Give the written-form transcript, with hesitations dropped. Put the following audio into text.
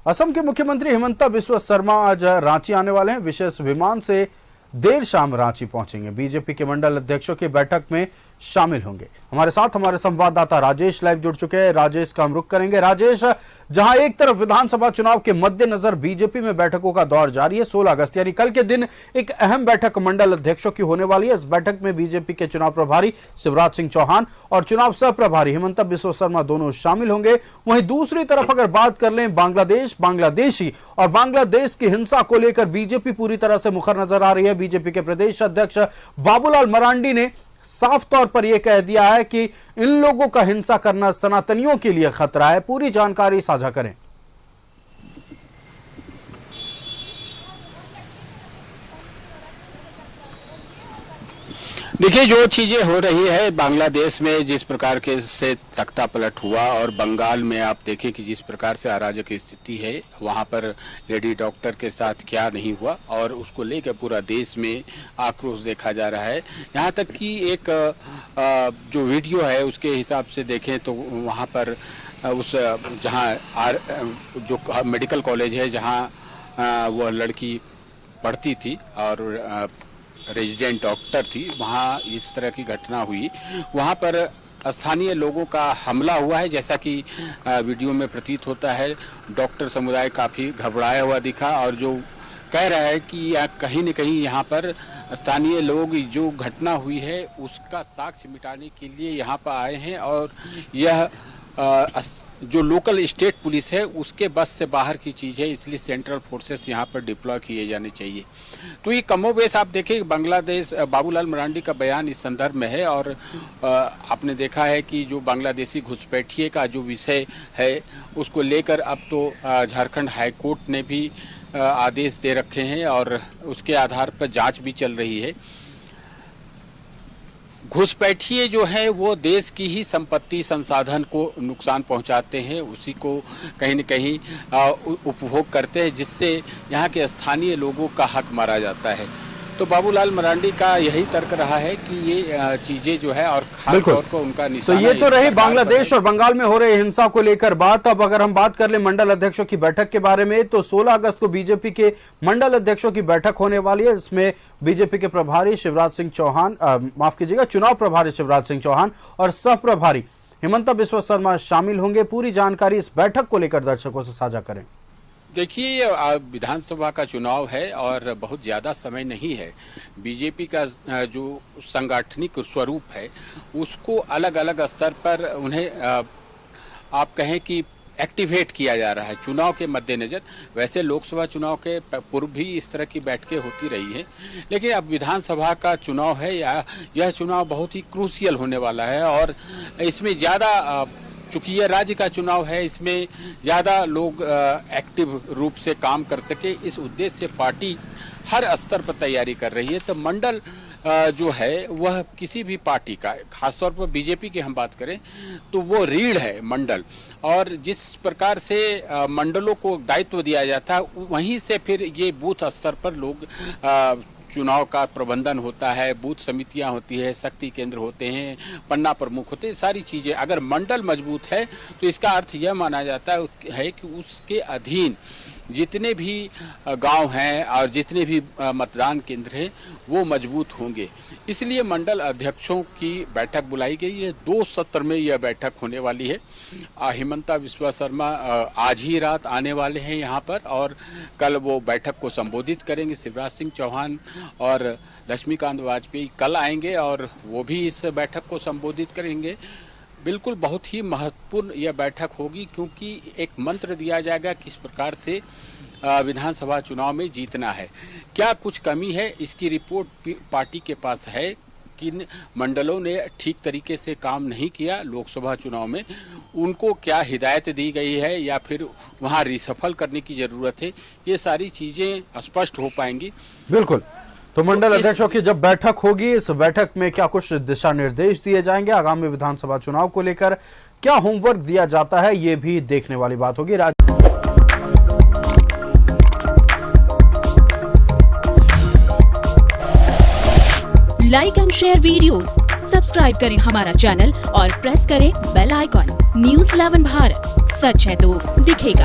असम के मुख्यमंत्री हिमंता बिस्वा शर्मा आज रांची आने वाले हैं। विशेष विमान से देर शाम रांची पहुंचेंगे। बीजेपी के मंडल अध्यक्षों की बैठक में शामिल होंगे। हमारे साथ हमारे संवाददाता राजेश लाइव जुड़ चुके हैं। राजेश का हम रुख करेंगे। राजेश, जहां एक तरफ विधानसभा चुनाव के मद्देनजर बीजेपी में बैठकों का दौर जारी है, 16 अगस्त यानी कल के दिन एक अहम बैठक मंडल अध्यक्षों की होने वाली है। इस बैठक में बीजेपी के चुनाव प्रभारी शिवराज सिंह चौहान और चुनाव सह प्रभारी हिमंता बिस्वा शर्मा दोनों शामिल होंगे। वहीं दूसरी तरफ अगर बात कर लें बांग्लादेशी और बांग्लादेश की हिंसा को लेकर बीजेपी पूरी तरह से मुखर नजर आ रही है। बीजेपी के प्रदेश अध्यक्ष बाबूलाल मरांडी ने साफ तौर पर यह कह दिया है कि इन लोगों का हिंसा करना सनातनियों के लिए खतरा है। पूरी जानकारी साझा करें। देखिए, जो चीजें हो रही है बांग्लादेश में, जिस प्रकार के से तख्ता पलट हुआ, और बंगाल में आप देखें कि जिस प्रकार से अराजक स्थिति है, वहां पर लेडी डॉक्टर के साथ क्या नहीं हुआ, और उसको लेकर पूरा देश में आक्रोश देखा जा रहा है। यहाँ तक कि एक जो वीडियो है उसके हिसाब से देखें तो वहाँ पर उस जहाँ जो मेडिकल कॉलेज है जहाँ वह लड़की पढ़ती थी और रेजिडेंट डॉक्टर थी, वहाँ इस तरह की घटना हुई। वहाँ पर स्थानीय लोगों का हमला हुआ है, जैसा कि वीडियो में प्रतीत होता है। डॉक्टर समुदाय काफ़ी घबराया हुआ दिखा और जो कह रहा है कि कहीं न कहीं यहाँ पर स्थानीय लोग जो घटना हुई है उसका साक्ष्य मिटाने के लिए यहाँ पर आए हैं, और यह जो लोकल स्टेट पुलिस है उसके बस से बाहर की चीज़ है, इसलिए सेंट्रल फोर्सेस यहाँ पर डिप्लॉय किए जाने चाहिए। तो ये कमोबेश आप देखें, बांग्लादेश बाबूलाल मरांडी का बयान इस संदर्भ में है। और आपने देखा है कि जो बांग्लादेशी घुसपैठिए का जो विषय है उसको लेकर अब तो झारखंड हाई कोर्ट ने भी आदेश दे रखे हैं और उसके आधार पर जांच भी चल रही है। घुसपैठिए जो है वो देश की ही संपत्ति संसाधन को नुकसान पहुंचाते हैं, उसी को कहीं न कहीं उपभोग करते हैं, जिससे यहाँ के स्थानीय लोगों का हक मारा जाता है। तो बाबूलाल मरांडी का यही तर्क रहा है कि ये चीजें जो है, और खास तौर पर उनका निशाना। तो ये तो रही बांग्लादेश और बंगाल में हो रहे हिंसा को लेकर बात। अब अगर हम बात कर ले मंडल अध्यक्षों की बैठक के बारे में, तो 16 अगस्त को बीजेपी के मंडल अध्यक्षों की बैठक होने वाली है। इसमें बीजेपी के प्रभारी शिवराज सिंह चौहान, माफ कीजिएगा, चुनाव प्रभारी शिवराज सिंह चौहान और सह प्रभारी हिमंता बिस्वा शर्मा शामिल होंगे। पूरी जानकारी इस बैठक को लेकर दर्शकों से साझा करें। देखिए, विधानसभा का चुनाव है और बहुत ज़्यादा समय नहीं है। बीजेपी का जो सांगठनिक स्वरूप है उसको अलग अलग स्तर पर उन्हें आप कहें कि एक्टिवेट किया जा रहा है चुनाव के मद्देनज़र। वैसे लोकसभा चुनाव के पूर्व भी इस तरह की बैठकें होती रही हैं, लेकिन अब विधानसभा का चुनाव है, यह चुनाव बहुत ही क्रूशियल होने वाला है। और इसमें ज़्यादा, चूँकि यह राज्य का चुनाव है, इसमें ज़्यादा लोग एक्टिव रूप से काम कर सके, इस उद्देश्य से पार्टी हर स्तर पर तैयारी कर रही है। तो मंडल जो है वह किसी भी पार्टी का, खासतौर पर बीजेपी की हम बात करें तो वो रीढ़ है मंडल, और जिस प्रकार से मंडलों को दायित्व दिया जाता है वहीं से फिर ये बूथ स्तर पर लोग चुनाव का प्रबंधन होता है, बूथ समितियां होती है, शक्ति केंद्र होते हैं, पन्ना प्रमुख होते हैं, सारी चीज़ें। अगर मंडल मजबूत है तो इसका अर्थ यह माना जाता है कि उसके अधीन जितने भी गांव हैं और जितने भी मतदान केंद्र हैं वो मजबूत होंगे। इसलिए मंडल अध्यक्षों की बैठक बुलाई गई है। 2 सत्र में यह बैठक होने वाली है। हिमंता बिस्वा शर्मा आज ही रात आने वाले हैं यहाँ पर, और कल वो बैठक को संबोधित करेंगे। शिवराज सिंह चौहान और लक्ष्मीकांत वाजपेयी कल आएंगे और वो भी इस बैठक को संबोधित करेंगे। बिल्कुल बहुत ही महत्वपूर्ण यह बैठक होगी, क्योंकि एक मंत्र दिया जाएगा किस प्रकार से विधानसभा चुनाव में जीतना है। क्या कुछ कमी है, इसकी रिपोर्ट पार्टी के पास है। किन मंडलों ने ठीक तरीके से काम नहीं किया लोकसभा चुनाव में, उनको क्या हिदायत दी गई है या फिर वहां रिसफल करने की ज़रूरत है, ये सारी चीज़ें स्पष्ट हो पाएंगी। बिल्कुल। तो मंडल अध्यक्षों की जब बैठक होगी, इस बैठक में क्या कुछ दिशा निर्देश दिए जाएंगे, आगामी विधानसभा चुनाव को लेकर क्या होमवर्क दिया जाता है, ये भी देखने वाली बात होगी। Like and share videos, subscribe करें हमारा चैनल और प्रेस करें बेल आइकॉन। न्यूज़ 11 भारत, सच है तो दिखेगा।